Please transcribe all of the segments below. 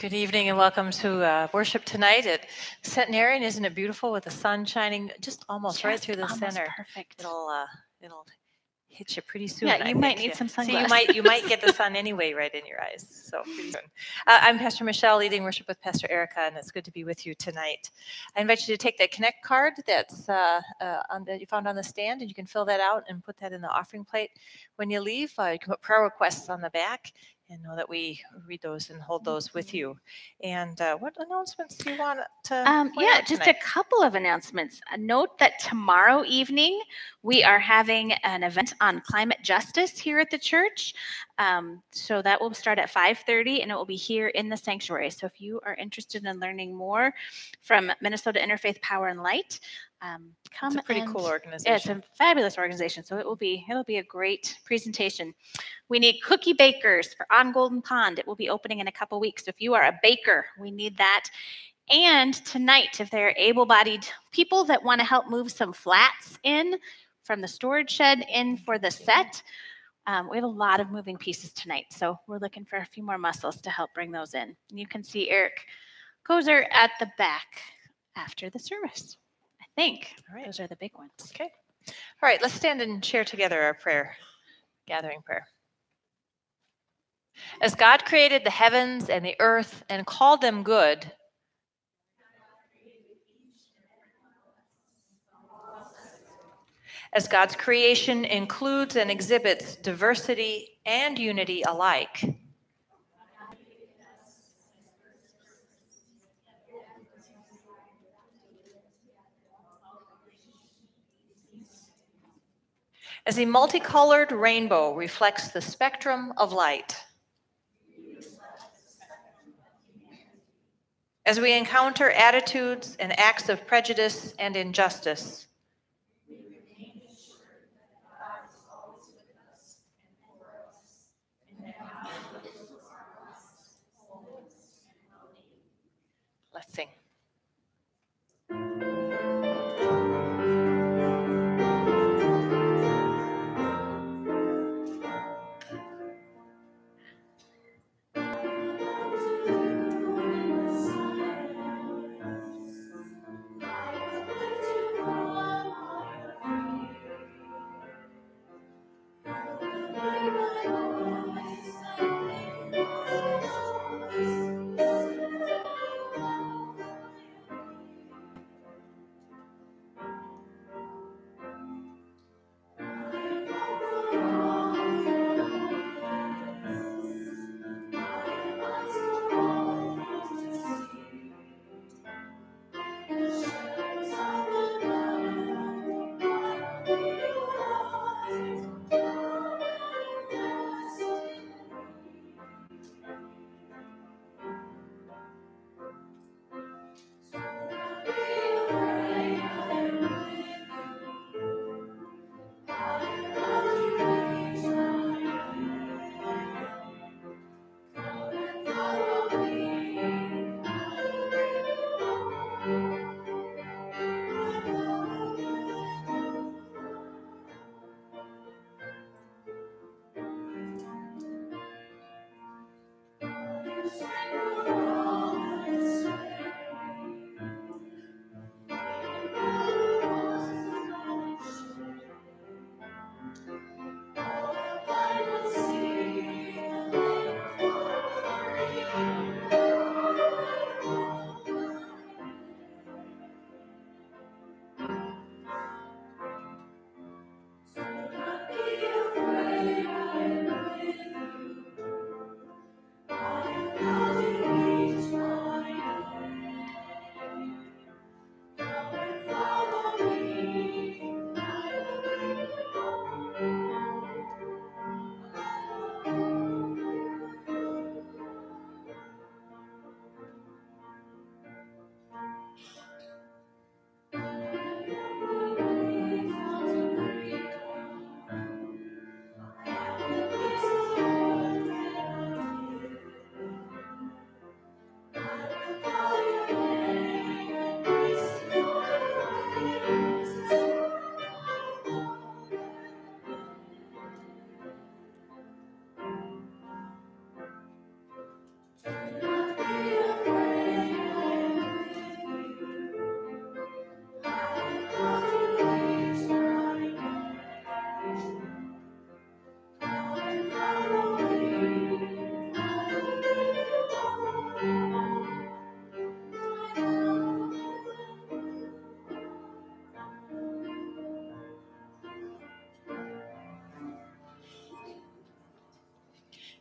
Good evening and welcome to worship tonight at Centenary. And isn't it beautiful with the sun shining just almost right through the center? Perfect. It'll hit you pretty soon. Yeah, you might need some sunglasses. See, you might get the sun anyway right in your eyes. So pretty soon. I'm Pastor Michelle, leading worship with Pastor Erica, and it's good to be with you tonight. I invite you to take that Connect card that's that you found on the stand, and you can fill that out and put that in the offering plate when you leave. You can put prayer requests on the back. And know that we read those and hold those with you. And what announcements do you want to point out just tonight? a couple of announcements. Note that tomorrow evening we are having an event on climate justice here at the church. So that will start at 5:30 and it will be here in the sanctuary. So if you are interested in learning more from Minnesota Interfaith Power and Light, come. It's a pretty cool organization. It's a fabulous organization. So it'll be a great presentation. We need cookie bakers for On Golden Pond. It will be opening in a couple weeks. So if you are a baker, we need that. And tonight, if there are able-bodied people that want to help move some flats in from the storage shed in for the set, we have a lot of moving pieces tonight. So we're looking for a few more muscles to help bring those in. And you can see Eric Kozer at the back after the service. I think those are the big ones. Okay. All right, let's stand and share together our prayer, gathering prayer. As God created the heavens and the earth and called them good, as God's creation includes and exhibits diversity and unity alike, as a multicolored rainbow reflects the spectrum of light. As we encounter attitudes and acts of prejudice and injustice, let's sing.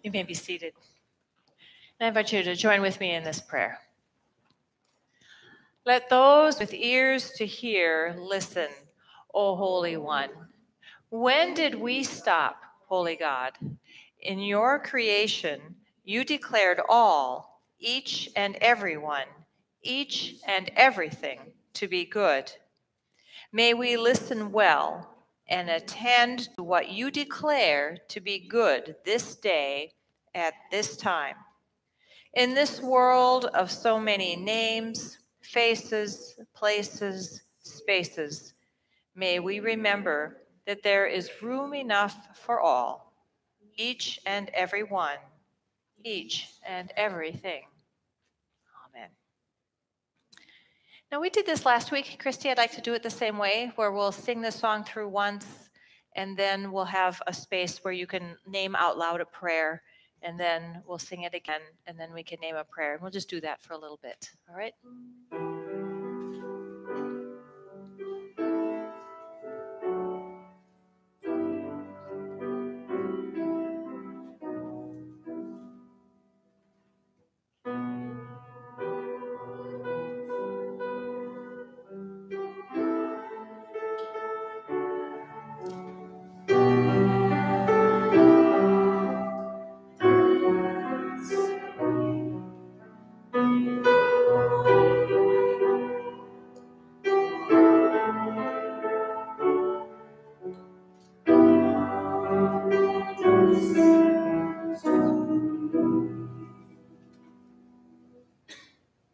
You may be seated. And I invite you to join with me in this prayer. Let those with ears to hear listen, O Holy One. When did we stop, Holy God? In your creation, you declared all, each and every one, each and everything to be good. May we listen well and attend to what you declare to be good this day at this time. In this world of so many names, faces, places, spaces, may we remember that there is room enough for all, each and every one, each and everything. Amen. Now, we did this last week. Christy, I'd like to do it the same way, where we'll sing the song through once, and then we'll have a space where you can name out loud a prayer, and then we'll sing it again, and then we can name a prayer. And we'll just do that for a little bit, all right?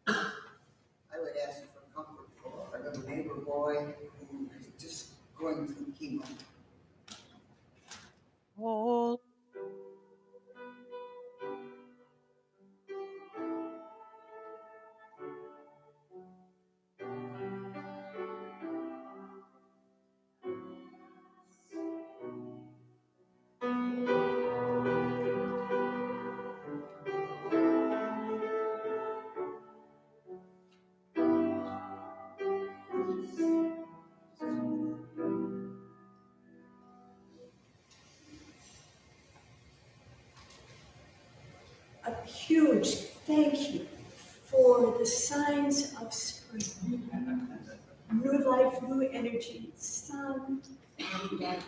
I would ask for comfort for a little neighbor boy who is just going through chemo. Oh. A huge thank you for the signs of spring. New life, new energy, sun, and lights.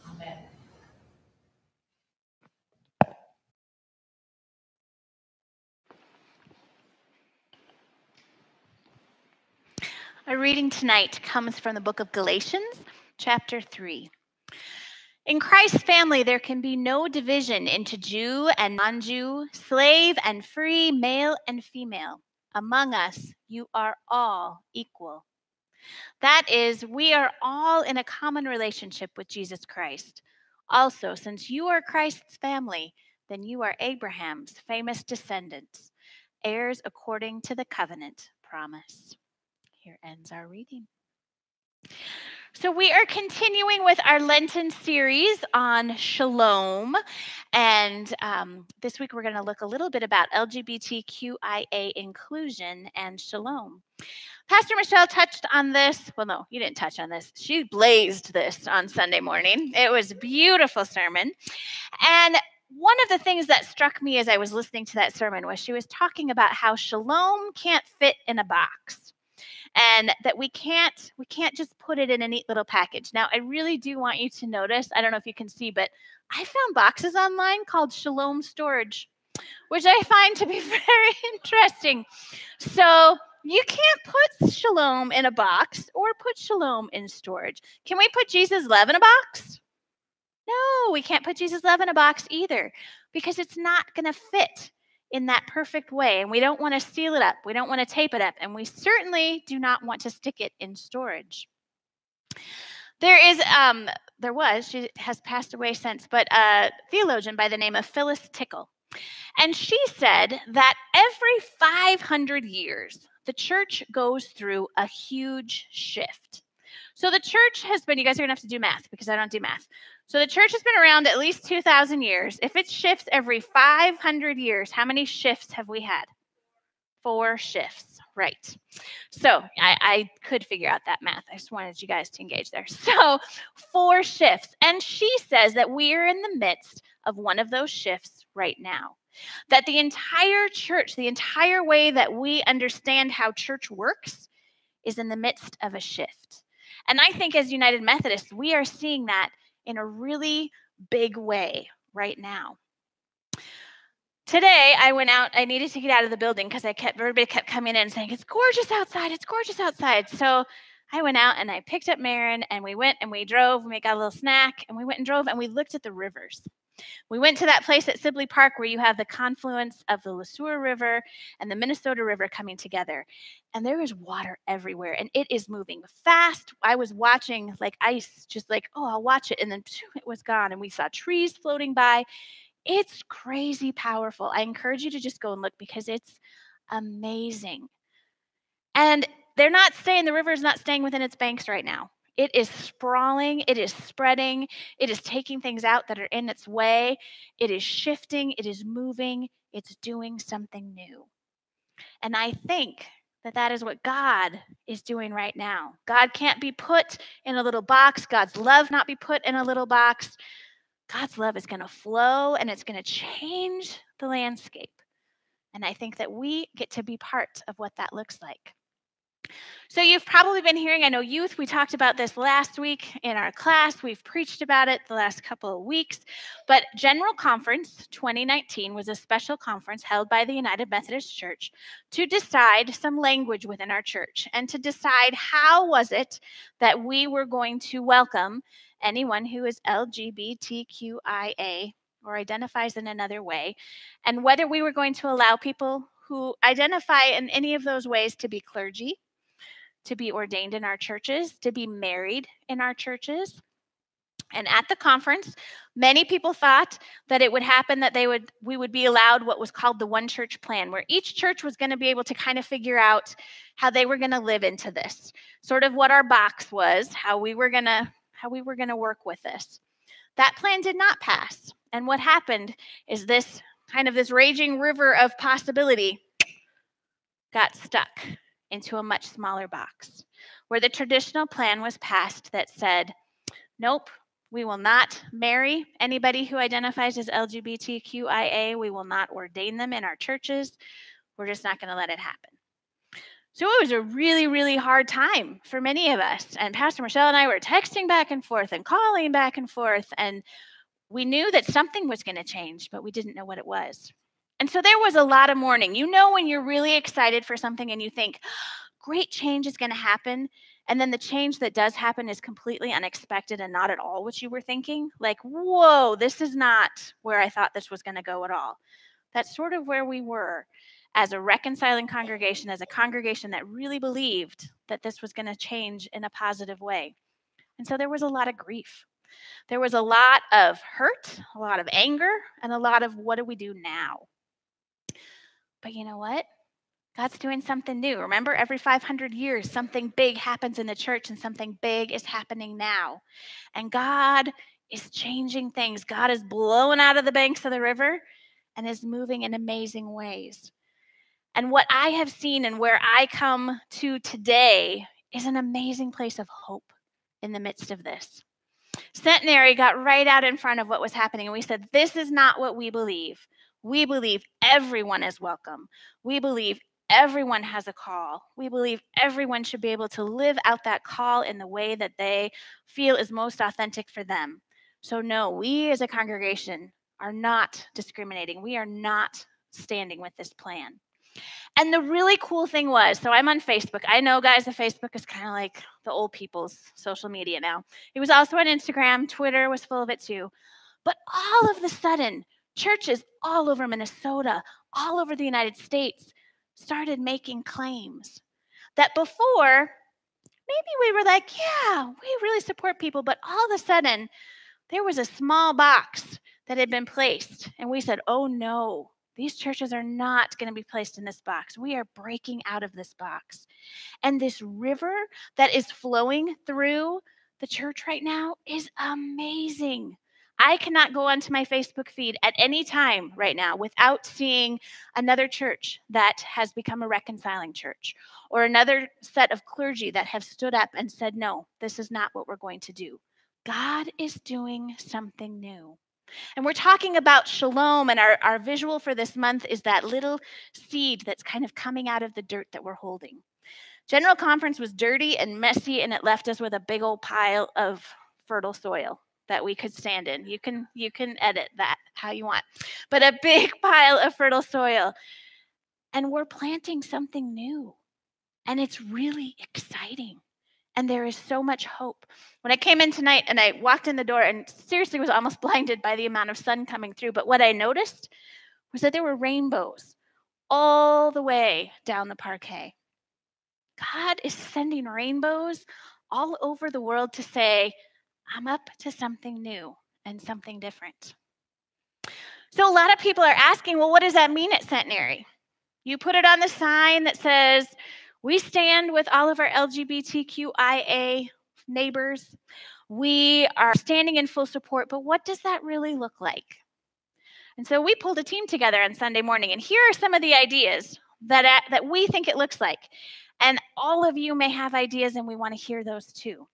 Amen. Our reading tonight comes from the book of Galatians, chapter 3. In Christ's family, there can be no division into Jew and non-Jew, slave and free, male and female. Among us, you are all equal. That is, we are all in a common relationship with Jesus Christ. Also, since you are Christ's family, then you are Abraham's famous descendants, heirs according to the covenant promise. Here ends our reading. So we are continuing with our Lenten series on Shalom. And this week we're going to look a little bit about LGBTQIA inclusion and Shalom. Pastor Michelle touched on this. Well, no, you didn't touch on this. She blazed this on Sunday morning. It was a beautiful sermon. And one of the things that struck me as I was listening to that sermon was she was talking about how Shalom can't fit in a box. And that we can't just put it in a neat little package. Now, I really do want you to notice, I don't know if you can see, but I found boxes online called Shalom Storage, which I find to be very interesting. So you can't put Shalom in a box or put Shalom in storage. Can we put Jesus' love in a box? No, we can't put Jesus' love in a box either, because it's not going to fit in that perfect way. And we don't want to seal it up. We don't want to tape it up. And we certainly do not want to stick it in storage. She has passed away since, but a theologian by the name of Phyllis Tickle. And she said that every 500 years, the church goes through a huge shift. So the church has been, you guys are going to have to do math because I don't do math. So the church has been around at least 2,000 years. If it shifts every 500 years, how many shifts have we had? 4 shifts, right. So I could figure out that math. I just wanted you guys to engage there. So 4 shifts. And she says that we are in the midst of one of those shifts right now. That the entire church, the entire way that we understand how church works is in the midst of a shift. And I think as United Methodists, we are seeing that in a really big way right now. Today, I went out. I needed to get out of the building because everybody kept coming in and saying, it's gorgeous outside. It's gorgeous outside. So I went out and I picked up Marin and we went and we drove and we got a little snack and we went and drove and we looked at the rivers. We went to that place at Sibley Park where you have the confluence of the LeSueur River and the Minnesota River coming together. And there is water everywhere and it is moving fast. I was watching like ice, just like, oh, I'll watch it. And then it was gone. And we saw trees floating by. It's crazy powerful. I encourage you to just go and look because it's amazing. And the river is not staying within its banks right now. It is sprawling, it is spreading, it is taking things out that are in its way, it is shifting, it is moving, it's doing something new. And I think that is what God is doing right now. God can't be put in a little box. God's love not be put in a little box. God's love is going to flow and it's going to change the landscape. And I think that we get to be part of what that looks like. So you've probably been hearing, I know youth, we talked about this last week in our class. We've preached about it the last couple of weeks. But General Conference 2019 was a special conference held by the United Methodist Church to decide some language within our church and to decide how was it that we were going to welcome anyone who is LGBTQIA or identifies in another way, and whether we were going to allow people who identify in any of those ways to be clergy, to be ordained in our churches, to be married in our churches. And at the conference, many people thought that it would happen that we would be allowed what was called the one church plan, where each church was going to be able to kind of figure out how they were going to live into this, sort of what our box was, how we were going to work with this. That plan did not pass. And what happened is this raging river of possibility got stuck into a much smaller box, where the traditional plan was passed that said, nope, we will not marry anybody who identifies as LGBTQIA. We will not ordain them in our churches. We're just not going to let it happen. So it was a really, really hard time for many of us. And Pastor Michelle and I were texting back and forth and calling back and forth. And we knew that something was going to change, but we didn't know what it was. And so there was a lot of mourning. You know when you're really excited for something and you think, great change is going to happen, and then the change that does happen is completely unexpected and not at all what you were thinking? Like, whoa, this is not where I thought this was going to go at all. That's sort of where we were as a reconciling congregation, as a congregation that really believed that this was going to change in a positive way. And so there was a lot of grief. There was a lot of hurt, a lot of anger, and a lot of what do we do now? But you know what? God's doing something new. Remember, every 500 years, something big happens in the church, and something big is happening now. And God is changing things. God is blowing out of the banks of the river and is moving in amazing ways. And what I have seen and where I come to today is an amazing place of hope in the midst of this. Centenary got right out in front of what was happening, and we said, this is not what we believe. We believe everyone is welcome. We believe everyone has a call. We believe everyone should be able to live out that call in the way that they feel is most authentic for them. So no, we as a congregation are not discriminating. We are not standing with this plan. And the really cool thing was, so I'm on Facebook. I know, guys, that Facebook is kind of like the old people's social media now. It was also on Instagram. Twitter was full of it too. But all of a sudden, churches all over Minnesota, all over the United States, started making claims that before, maybe we were like, yeah, we really support people. But all of a sudden, there was a small box that had been placed. And we said, oh no, these churches are not going to be placed in this box. We are breaking out of this box. And this river that is flowing through the church right now is amazing. I cannot go onto my Facebook feed at any time right now without seeing another church that has become a reconciling church, or another set of clergy that have stood up and said, no, this is not what we're going to do. God is doing something new. And we're talking about shalom, and our visual for this month is that little seed that's kind of coming out of the dirt that we're holding. General Conference was dirty and messy, and it left us with a big old pile of fertile soil that we could stand in. You can edit that how you want, but a big pile of fertile soil. And we're planting something new, and it's really exciting. And there is so much hope. When I came in tonight and I walked in the door and seriously was almost blinded by the amount of sun coming through, but what I noticed was that there were rainbows all the way down the parquet. God is sending rainbows all over the world to say, I'm up to something new and something different. So a lot of people are asking, well, what does that mean at Centenary? You put it on the sign that says, we stand with all of our LGBTQIA neighbors. We are standing in full support, but what does that really look like? And so we pulled a team together on Sunday morning, and here are some of the ideas that we think it looks like. And all of you may have ideas, and we want to hear those too.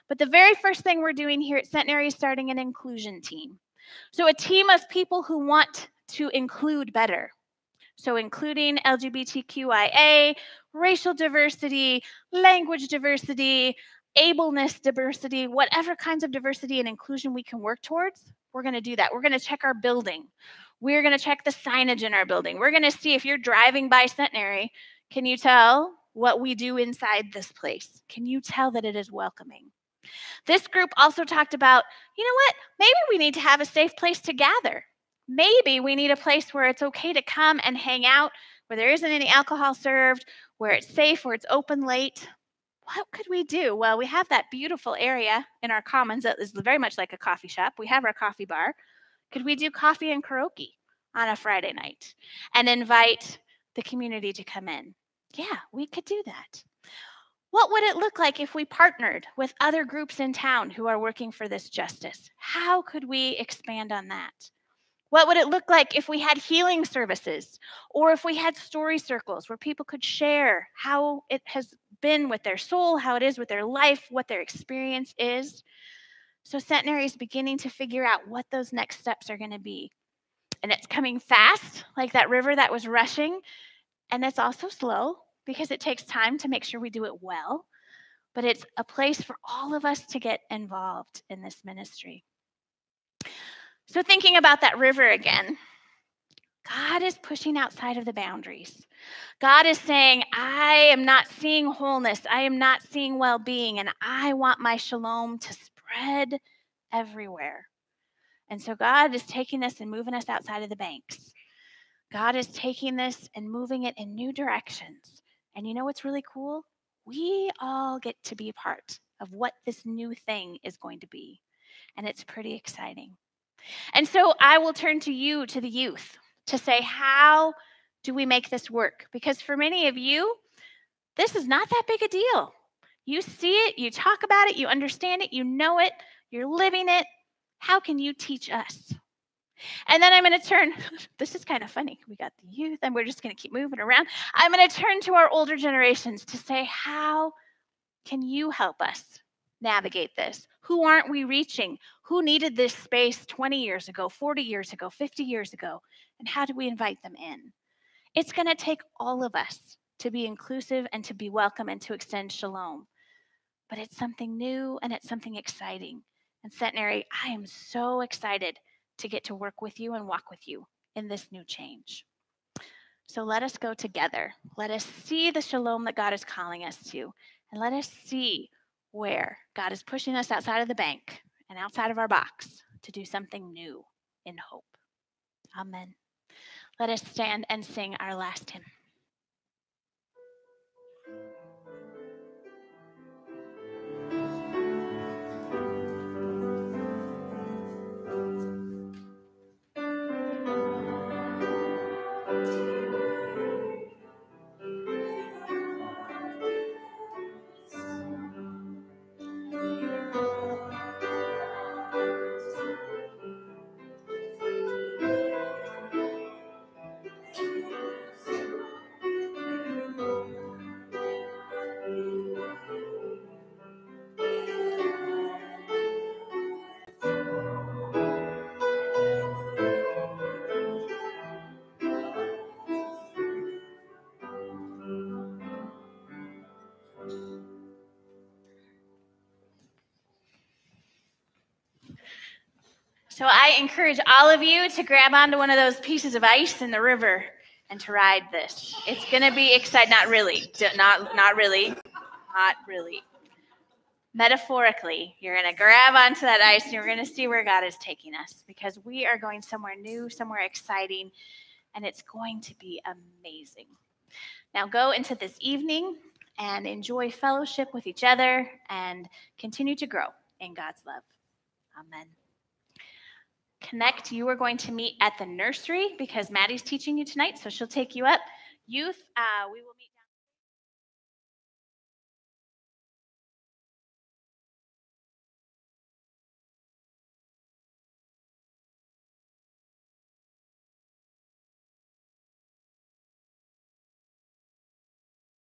But the very first thing we're doing here at Centenary is starting an inclusion team. So a team of people who want to include better. So including LGBTQIA, racial diversity, language diversity, ableness diversity, whatever kinds of diversity and inclusion we can work towards, we're going to do that. We're going to check our building. We're going to check the signage in our building. We're going to see if you're driving by Centenary, can you tell what we do inside this place? Can you tell that it is welcoming? This group also talked about, you know what, maybe we need to have a safe place to gather. Maybe we need a place where it's okay to come and hang out, where there isn't any alcohol served, where it's safe, where it's open late. What could we do? Well, we have that beautiful area in our commons that is very much like a coffee shop. We have our coffee bar. Could we do coffee and karaoke on a Friday night and invite the community to come in? Yeah, we could do that. What would it look like if we partnered with other groups in town who are working for this justice? How could we expand on that? What would it look like if we had healing services, or if we had story circles where people could share how it has been with their soul, how it is with their life, what their experience is? So Centenary is beginning to figure out what those next steps are going to be. And it's coming fast, like that river that was rushing. And it's also slow because it takes time to make sure we do it well. But it's a place for all of us to get involved in this ministry. So thinking about that river again, God is pushing outside of the boundaries. God is saying, I am not seeing wholeness. I am not seeing well-being, and I want my shalom to spread everywhere. And so God is taking this and moving us outside of the banks. God is taking this and moving it in new directions. And you know what's really cool? We all get to be part of what this new thing is going to be. And it's pretty exciting. And so I will turn to you, to the youth, to say, how do we make this work? Because for many of you, this is not that big a deal. You see it, you talk about it, you understand it, you know it, you're living it. How can you teach us? And then I'm going to turn, this is kind of funny. We got the youth and we're just going to keep moving around. I'm going to turn to our older generations to say, how can you help us navigate this? Who aren't we reaching? Who needed this space 20 years ago, 40 years ago, 50 years ago? And how do we invite them in? It's going to take all of us to be inclusive and to be welcome and to extend shalom. But it's something new and it's something exciting. And Centenary, I am so excited to get to work with you and walk with you in this new change. So let us go together. Let us see the shalom that God is calling us to. And let us see where God is pushing us outside of the bank and outside of our box to do something new in hope. Amen. Let us stand and sing our last hymn. So I encourage all of you to grab onto one of those pieces of ice in the river and to ride this. It's going to be exciting. Not really. Not really. Metaphorically, you're going to grab onto that ice and you're going to see where God is taking us, because we are going somewhere new, somewhere exciting, and it's going to be amazing. Now go into this evening and enjoy fellowship with each other and continue to grow in God's love. Amen. Connect, you are going to meet at the nursery because Maddie's teaching you tonight, so she'll take you up. Youth, we will meet